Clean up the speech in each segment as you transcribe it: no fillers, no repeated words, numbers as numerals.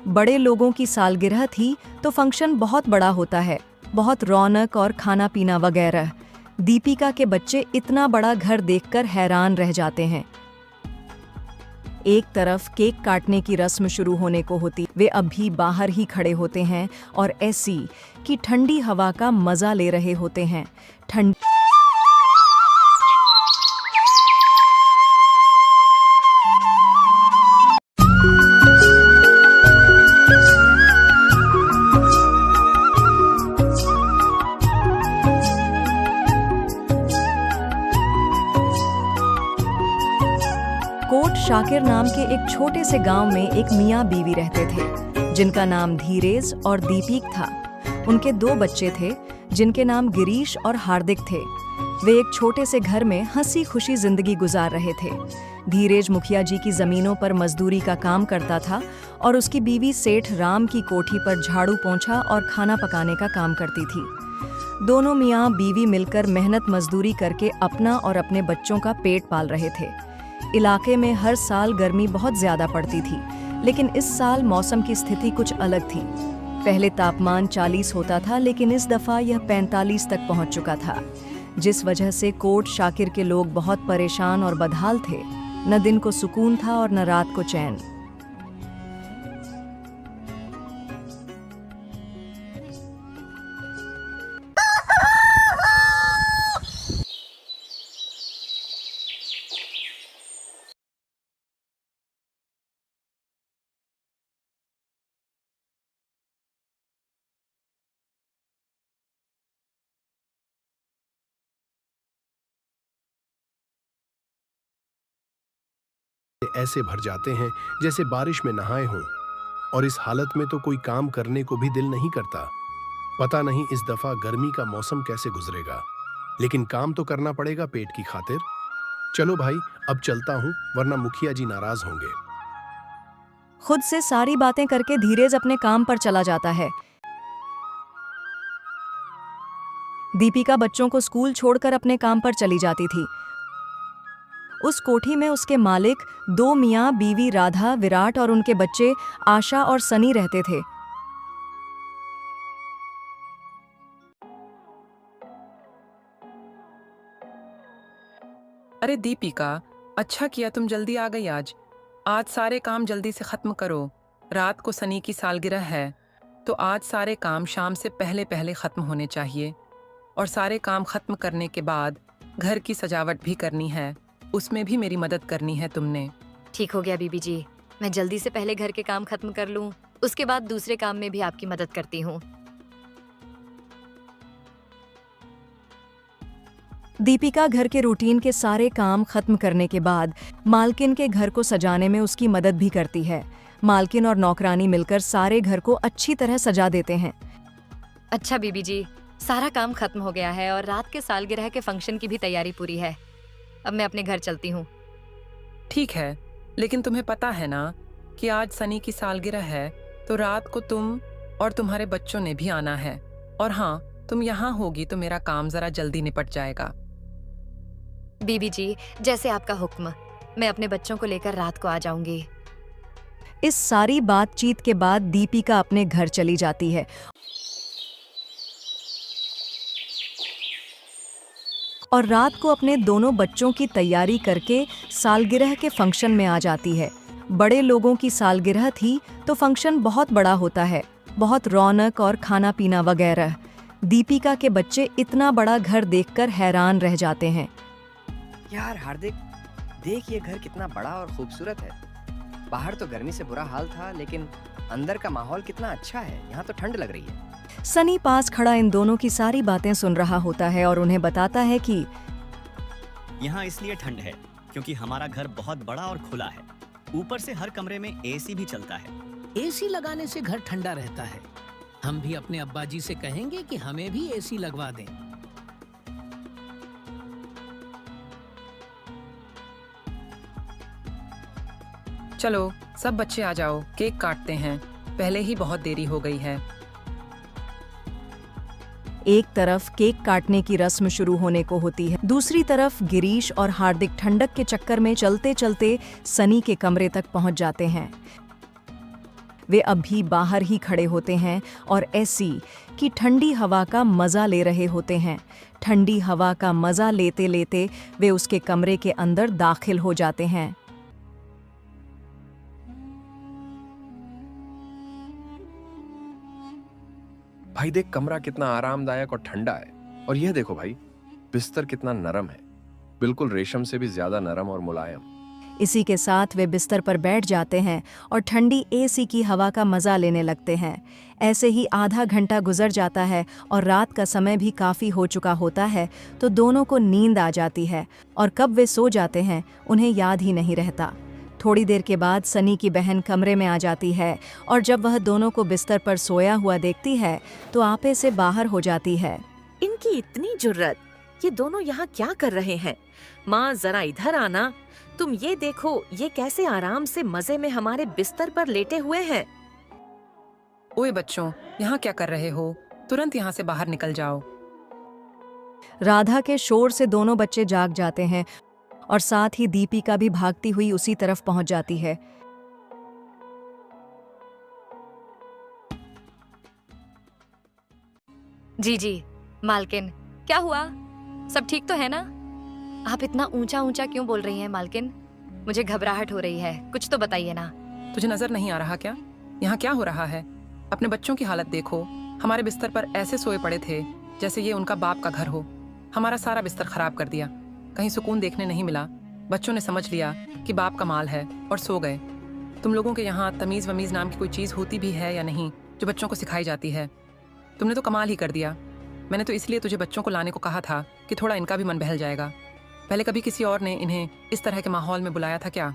बड़े लोगों की सालगिरह थी तो फंक्शन बहुत बड़ा होता है, बहुत रौनक और खाना पीना वगैरह। दीपिका के बच्चे इतना बड़ा घर देखकर हैरान रह जाते हैं। एक तरफ केक काटने की रस्म शुरू होने को होती, वे अभी बाहर ही खड़े होते हैं और ऐसी कि ठंडी हवा का मजा ले रहे होते हैं। कोट शाकिर नाम के एक छोटे से गांव में एक मियां बीवी रहते थे, जिनका नाम धीरेज और दीपिक था। उनके 2 बच्चे थे, जिनके नाम गिरीश और हार्दिक थे। वे एक छोटे से घर में हंसी खुशी जिंदगी गुजार रहे थे। धीरेज मुखिया जी की जमीनों पर मजदूरी का काम करता था और उसकी बीवी सेठ राम की कोठी पर झाड़ू पोंछा और खाना पकाने का काम करती थी। दोनों मियां बीवी मिलकर मेहनत मजदूरी करके अपना और अपने बच्चों का पेट पाल रहे थे। इलाके में हर साल गर्मी बहुत ज्यादा पड़ती थी, लेकिन इस साल मौसम की स्थिति कुछ अलग थी। पहले तापमान 40 होता था, लेकिन इस दफा यह 45 तक पहुंच चुका था, जिस वजह से कोट शाकिर के लोग बहुत परेशान और बदहाल थे। न दिन को सुकून था और न रात को चैन। ऐसे भर जाते हैं जैसे बारिश में नहाए हों, और इस हालत में तो कोई काम करने को भी दिल नहीं करता। पता नहीं इस दफा गर्मी का मौसम कैसे गुजरेगा, लेकिन काम तो करना पड़ेगा पेट की खातिर। चलो भाई, अब चलता हूं, वरना मुखिया जी नाराज होंगे। खुद से सारी बातें करके धीरेज अपने काम पर चला जाता है। दीपिका बच्चों को स्कूल छोड़कर अपने काम पर चली जाती थी। उस कोठी में उसके मालिक 2 मियां बीवी राधा, विराट और उनके बच्चे आशा और सनी रहते थे। अरे दीपिका, अच्छा किया तुम जल्दी आ गई। आज सारे काम जल्दी से खत्म करो। रात को सनी की सालगिरह है, तो आज सारे काम शाम से पहले पहले खत्म होने चाहिए। और सारे काम खत्म करने के बाद घर की सजावट भी करनी है, उसमें भी मेरी मदद करनी है तुमने। ठीक हो गया बीबी जी, मैं जल्दी से पहले घर के काम खत्म कर लूं, उसके बाद दूसरे काम में भी आपकी मदद करती हूँ। दीपिका घर के रूटीन के सारे काम खत्म करने के बाद मालकिन के घर को सजाने में उसकी मदद भी करती है। मालकिन और नौकरानी मिलकर सारे घर को अच्छी तरह सजा देते हैं। अच्छा बीबी जी, सारा काम खत्म हो गया है और रात के सालगिरह के फंक्शन की भी तैयारी पूरी है। अब मैं अपने घर चलती हूँ। ठीक है, लेकिन तुम्हें पता है ना कि आज सनी की सालगिरह है, तो रात को तुम और तुम्हारे बच्चों ने भी आना है। और हाँ, तुम यहाँ होगी तो मेरा काम जरा जल्दी निपट जाएगा। बीबी जी, जैसे आपका हुक्म। मैं अपने बच्चों को लेकर रात को आ जाऊंगी। इस सारी बातचीत के बाद दीपिका अपने घर चली जाती है और रात को अपने दोनों बच्चों की तैयारी करके सालगिरह के फंक्शन में आ जाती है। बड़े लोगों की सालगिरह थी तो फंक्शन बहुत बड़ा होता है, बहुत रौनक और खाना पीना वगैरह। दीपिका के बच्चे इतना बड़ा घर देखकर हैरान रह जाते हैं। यार हार्दिक, देख ये घर कितना बड़ा और खूबसूरत है। बाहर तो गर्मी से बुरा हाल था, लेकिन अंदर का माहौल कितना अच्छा है। यहाँ तो ठंड लग रही है। सनी पास खड़ा इन दोनों की सारी बातें सुन रहा होता है और उन्हें बताता है कि यहाँ इसलिए ठंड है क्योंकि हमारा घर बहुत बड़ा और खुला है। ऊपर से हर कमरे में एसी भी चलता है। एसी लगाने से घर ठंडा रहता है। हम भी अपने अब्बा जी से कहेंगे कि हमें भी एसी लगवा दें। चलो सब बच्चे आ जाओ, केक काटते हैं, पहले ही बहुत देरी हो गई है। एक तरफ केक काटने की रस्म शुरू होने को होती है, दूसरी तरफ गिरीश और हार्दिक ठंडक के चक्कर में चलते चलते सनी के कमरे तक पहुंच जाते हैं। वे अभी बाहर ही खड़े होते हैं और ऐसी कि ठंडी हवा का मज़ा ले रहे होते हैं। ठंडी हवा का मज़ा लेते लेते वे उसके कमरे के अंदर दाखिल हो जाते हैं। भाई देख, कमरा कितना आरामदायक और ठंडा है। और यह देखो भाई, बिस्तर कितना नरम है, बिल्कुल रेशम से भी ज्यादा नरम और मुलायम। इसी के साथ वे बिस्तर पर बैठ जाते हैं और ठंडी एसी की हवा का मज़ा लेने लगते हैं। ऐसे ही आधा घंटा गुजर जाता है और रात का समय भी काफ़ी हो चुका होता है, तो दोनों को नींद आ जाती है और कब वे सो जाते हैं उन्हें याद ही नहीं रहता। थोड़ी देर के बाद सनी की बहन कमरे में आ जाती है और जब वह दोनों को बिस्तर पर सोया हुआ देखती है तो आपे से बाहर हो जाती है। इनकी इतनी जुर्रत, ये दोनों यहाँ क्या कर रहे हैं? माँ जरा इधर आना। तुम ये देखो, ये कैसे आराम से मजे में हमारे बिस्तर पर लेटे हुए हैं। ओए बच्चों, यहाँ क्या कर रहे हो? तुरंत यहाँ से बाहर निकल जाओ। राधा के शोर से दोनों बच्चे जाग जाते हैं और साथ ही दीपिका भी भागती हुई उसी तरफ पहुंच जाती है। जी मालकिन, क्या हुआ? सब ठीक तो है ना? आप इतना ऊंचा ऊंचा क्यों बोल रही हैं मालकिन? मुझे घबराहट हो रही है, कुछ तो बताइए ना। तुझे नजर नहीं आ रहा क्या? यहाँ क्या हो रहा है? अपने बच्चों की हालत देखो। हमारे बिस्तर पर ऐसे सोए पड़े थे जैसे ये उनका बाप का घर हो। हमारा सारा बिस्तर खराब कर दिया, कहीं सुकून देखने नहीं मिला। बच्चों ने समझ लिया कि बाप का माल है और सो गए। तुम लोगों के यहाँ तमीज़ वमीज़ नाम की कोई चीज़ होती भी है या नहीं जो बच्चों को सिखाई जाती है? तुमने तो कमाल ही कर दिया। मैंने तो इसलिए तुझे बच्चों को लाने को कहा था कि थोड़ा इनका भी मन बहल जाएगा। पहले कभी किसी और ने इन्हें इस तरह के माहौल में बुलाया था क्या?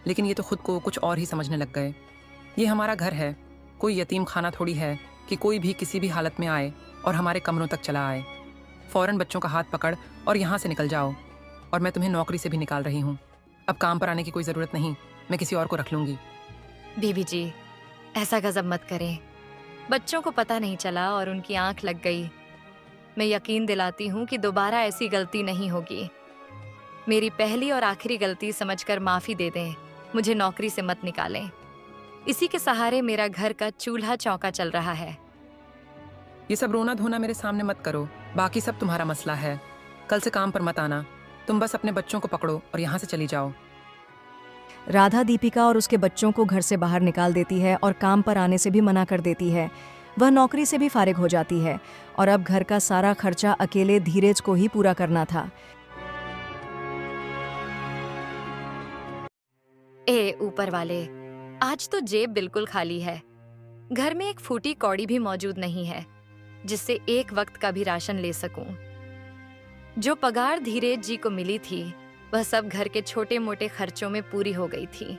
लेकिन ये तो खुद को कुछ और ही समझने लग गए। ये हमारा घर है, कोई यतीम खाना थोड़ी है कि कोई भी किसी भी हालत में आए और हमारे कमरों तक चला आए। फ़ौरन बच्चों का हाथ पकड़ और यहाँ से निकल जाओ। और मैं तुम्हें नौकरी से भी निकाल रही हूँ। अब काम पर आने की कोई ज़रूरत नहीं, मैं किसी और को रख लूँगी। बीबी जी, ऐसा गजब मत करें। बच्चों को पता नहीं चला और उनकी आंख लग गई। मैं यकीन दिलाती हूँ कि दोबारा ऐसी गलती नहीं होगी। मेरी पहली और आखिरी गलती समझकर माफ़ी दे दें। मुझे नौकरी से मत निकालें। इसी के सहारे मेरा घर का चूल्हा चौका चल रहा है। ये सब रोना धोना मेरे सामने मत करो, बाकी सब तुम्हारा मसला है। कल से काम पर मत आना। तुम बस अपने बच्चों को पकड़ो और यहाँ से चली जाओ। राधा दीपिका और उसके बच्चों को घर से बाहर निकाल देती है और काम पर आने से भी मना कर देती है। वह नौकरी से भी फारिग हो जाती है और अब घर का सारा खर्चा अकेले धीरज को ही पूरा करना था। ए ऊपर वाले, आज तो जेब बिल्कुल खाली है। घर में एक फूटी कौड़ी भी मौजूद नहीं है जिससे एक वक्त का भी राशन ले सकूं। जो पगार धीरज जी को मिली थी वह सब घर के छोटे मोटे खर्चों में पूरी हो गई थी।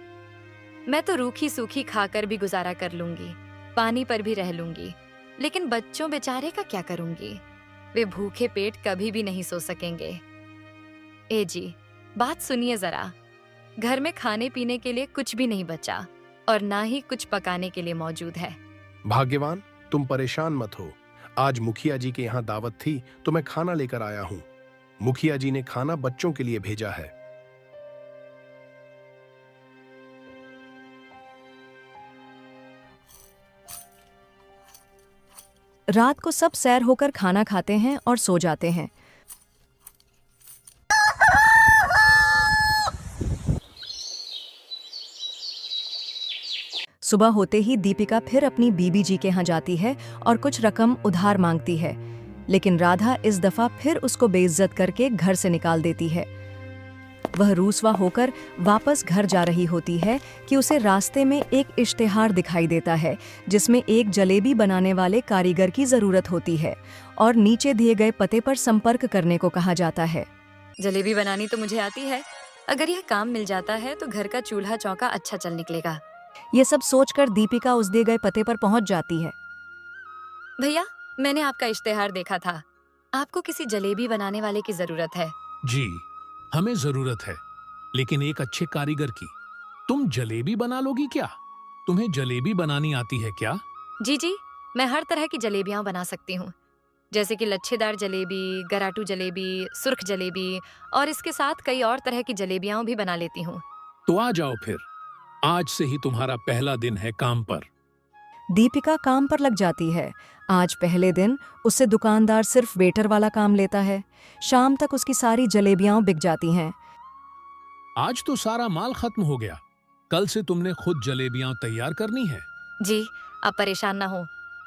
मैं तो रूखी सूखी खाकर भी गुजारा कर लूंगी, पानी पर भी रह लूंगी, लेकिन बच्चों बेचारे का क्या करूंगी? वे भूखे पेट कभी भी नहीं सो सकेंगे। ए जी, बात सुनिए जरा। घर में खाने पीने के लिए कुछ भी नहीं बचा और ना ही कुछ पकाने के लिए मौजूद है। भाग्यवान, तुम परेशान मत हो। आज मुखिया जी के यहाँ दावत थी तो मैं खाना लेकर आया हूँ। मुखिया जी ने खाना बच्चों के लिए भेजा है। रात को सब सैर होकर खाना खाते हैं और सो जाते हैं। सुबह होते ही दीपिका फिर अपनी बीबी जी के यहाँ जाती है और कुछ रकम उधार मांगती है, लेकिन राधा इस दफा फिर उसको बेइज्जत करके घर से निकाल देती है। वह रूसवा होकर वापस घर जा रही होती है कि उसे रास्ते में एक इश्तिहार दिखाई देता है जिसमें एक जलेबी बनाने वाले कारीगर की जरूरत होती है और नीचे दिए गए पते पर संपर्क करने को कहा जाता है। जलेबी बनानी तो मुझे आती है। अगर यह काम मिल जाता है तो घर का चूल्हा चौका अच्छा चल निकलेगा। ये सब सोचकर दीपिका उस दिए गए पते पर पहुंच जाती है। भैया, मैंने आपका इश्तिहार देखा था। आपको किसी जलेबी बनाने वाले की जरूरत है। जी, हमें जरूरत है, लेकिन एक अच्छे कारीगर की। तुम जलेबी बना लोगी क्या? तुम्हें जलेबी बनानी आती है क्या? जी, मैं हर तरह की जलेबियां बना सकती हूँ, जैसे कि लच्छेदार जलेबी, गराटू जलेबी, सुर्ख जलेबी और इसके साथ कई और तरह की जलेबियां भी बना लेती हूँ। तो आ जाओ फिर। आज से ही तुम्हारा पहला दिन है काम पर। दीपिका काम पर लग जाती है। आज पहले दिन उससे दुकानदार सिर्फ वेटर वाला काम लेता है। शाम तक उसकी सारी जलेबियां बिक जाती हैं। आज तो सारा माल खत्म हो गया। कल से तुमने खुद जलेबियां तैयार करनी है। जी, आप परेशान ना हो।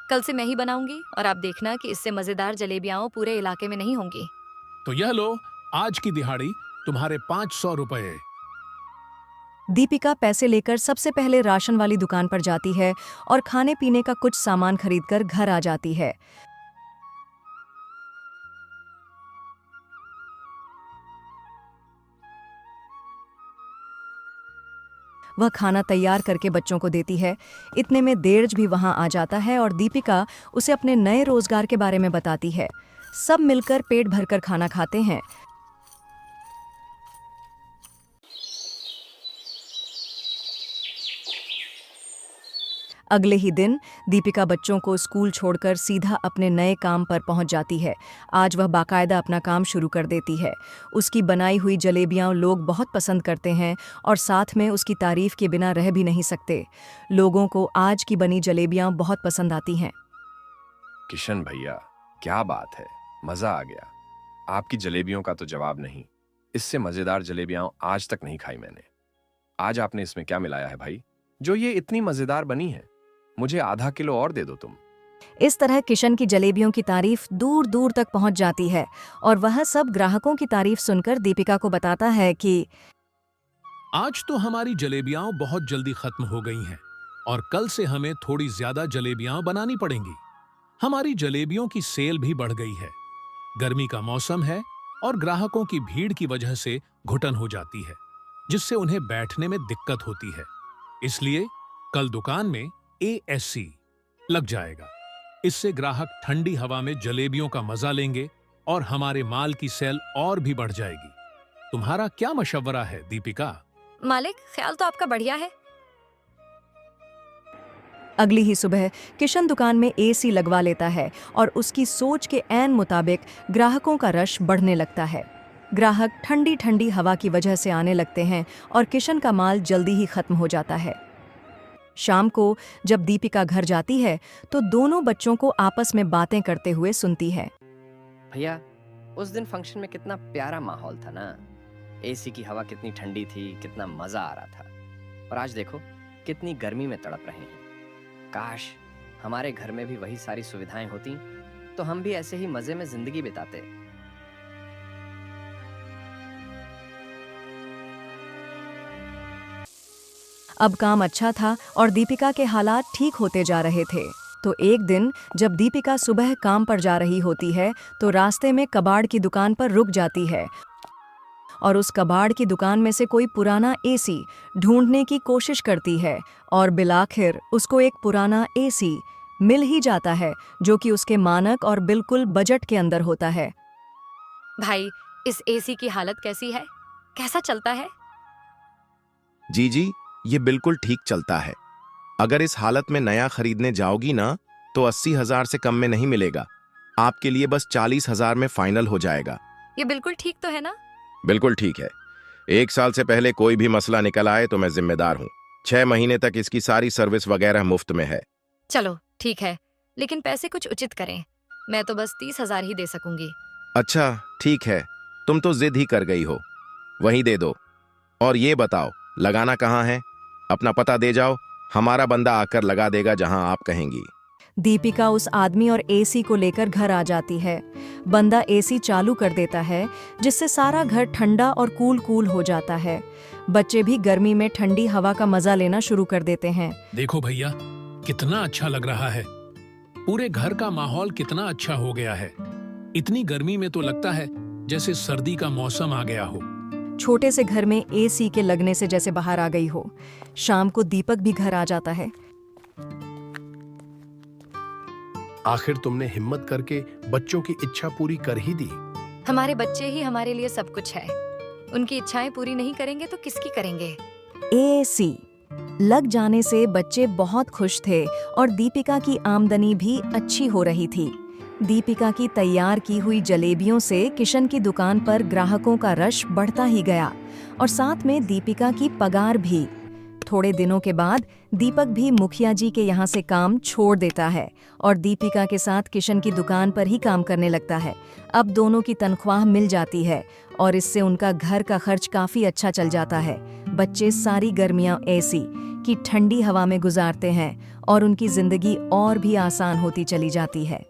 कल से मैं ही बनाऊंगी और आप देखना कि इससे मजेदार जलेबियां पूरे इलाके में नहीं होंगी। तो यह लो, आज की दिहाड़ी तुम्हारे 500 रुपए। दीपिका पैसे लेकर सबसे पहले राशन वाली दुकान पर जाती है और खाने पीने का कुछ सामान खरीदकर घर आ जाती है। वह खाना तैयार करके बच्चों को देती है। इतने में देर्ज भी वहां आ जाता है और दीपिका उसे अपने नए रोजगार के बारे में बताती है। सब मिलकर पेट भरकर खाना खाते हैं। अगले ही दिन दीपिका बच्चों को स्कूल छोड़कर सीधा अपने नए काम पर पहुंच जाती है। आज वह बाकायदा अपना काम शुरू कर देती है। उसकी बनाई हुई जलेबियां लोग बहुत पसंद करते हैं और साथ में उसकी तारीफ के बिना रह भी नहीं सकते। लोगों को आज की बनी जलेबियां बहुत पसंद आती हैं। किशन भैया, क्या बात है, मजा आ गया। आपकी जलेबियों का तो जवाब नहीं। इससे मजेदार जलेबियां आज तक नहीं खाई मैंने। आज आपने इसमें क्या मिलाया है भाई, जो ये इतनी मजेदार बनी है? मुझे आधा किलो और दे दो तुम। इस तरह किशन की जलेबियों की तारीफ दूर दूर तक पहुंच जाती है और वह सब ग्राहकों की तारीफ सुनकर दीपिका को बताता है कि आज तो हमारी जलेबियां बहुत जल्दी खत्म हो गई हैं और कल से हमें थोड़ी ज्यादा जलेबियां बनानी पड़ेंगी। हमारी जलेबियों की सेल भी बढ़ गई है। गर्मी का मौसम है और ग्राहकों की भीड़ की वजह से घुटन हो जाती है, जिससे उन्हें बैठने में दिक्कत होती है। इसलिए कल दुकान में AC लग जाएगा। इससे ग्राहक ठंडी हवा में जलेबियों का मजा लेंगे और हमारे माल की सेल और भी बढ़ जाएगी। तुम्हारा क्या मशवरा है दीपिका? मालिक, ख्याल तो आपका बढ़िया है। अगली ही सुबह किशन दुकान में AC लगवा लेता है और उसकी सोच के ऐन मुताबिक ग्राहकों का रश बढ़ने लगता है। ग्राहक ठंडी ठंडी हवा की वजह से आने लगते हैं और किशन का माल जल्दी ही खत्म हो जाता है। शाम को जब दीपिका घर जाती है तो दोनों बच्चों को आपस में बातें करते हुए सुनती है। भैया, उस दिन फंक्शन में कितना प्यारा माहौल था ना। AC की हवा कितनी ठंडी थी, कितना मजा आ रहा था। और आज देखो कितनी गर्मी में तड़प रहे हैं। काश हमारे घर में भी वही सारी सुविधाएं होती तो हम भी ऐसे ही मजे में जिंदगी बिताते। अब काम अच्छा था और दीपिका के हालात ठीक होते जा रहे थे। तो एक दिन जब दीपिका सुबह काम पर जा रही होती है तो रास्ते में कबाड़ की दुकान पर रुक जाती है और उस कबाड़ की दुकान में से कोई पुराना AC ढूंढने की कोशिश करती है और बिलाखिर उसको एक पुराना AC मिल ही जाता है, जो कि उसके मानक और बिल्कुल बजट के अंदर होता है। भाई, इस AC की हालत कैसी है? कैसा चलता है? जी, ये बिल्कुल ठीक चलता है। अगर इस हालत में नया खरीदने जाओगी ना तो 80,000 से कम में नहीं मिलेगा। आपके लिए बस 40,000 में फाइनल हो जाएगा। ये बिल्कुल ठीक तो है ना? बिल्कुल ठीक है। 1 साल से पहले कोई भी मसला निकल आए तो मैं जिम्मेदार हूँ। 6 महीने तक इसकी सारी सर्विस वगैरह मुफ्त में है। चलो ठीक है, लेकिन पैसे कुछ उचित करें। मैं तो बस 30,000 ही दे सकूंगी। अच्छा ठीक है, तुम तो जिद ही कर गई हो, वहीं दे दो। और ये बताओ, लगाना कहाँ है? अपना पता दे जाओ, हमारा बंदा आकर लगा देगा जहां आप कहेंगी। दीपिका उस आदमी और AC को लेकर घर आ जाती है। बंदा AC चालू कर देता है, जिससे सारा घर ठंडा और कूल हो जाता है। बच्चे भी गर्मी में ठंडी हवा का मजा लेना शुरू कर देते हैं। देखो भैया, कितना अच्छा लग रहा है। पूरे घर का माहौल कितना अच्छा हो गया है। इतनी गर्मी में तो लगता है जैसे सर्दी का मौसम आ गया हो। छोटे से घर में AC के लगने से जैसे बाहर आ गई हो। शाम को दीपक भी घर आ जाता है। आखिर तुमने हिम्मत करके बच्चों की इच्छा पूरी कर ही दी। हमारे बच्चे ही हमारे लिए सब कुछ है। उनकी इच्छाएं पूरी नहीं करेंगे तो किसकी करेंगे? AC लग जाने से बच्चे बहुत खुश थे और दीपिका की आमदनी भी अच्छी हो रही थी। दीपिका की तैयार की हुई जलेबियों से किशन की दुकान पर ग्राहकों का रश बढ़ता ही गया और साथ में दीपिका की पगार भी। थोड़े दिनों के बाद दीपक भी मुखिया जी के यहाँ से काम छोड़ देता है और दीपिका के साथ किशन की दुकान पर ही काम करने लगता है। अब दोनों की तनख्वाह मिल जाती है और इससे उनका घर का खर्च काफी अच्छा चल जाता है। बच्चे सारी गर्मियां एसी की ठंडी हवा में गुजारते हैं और उनकी जिंदगी और भी आसान होती चली जाती है।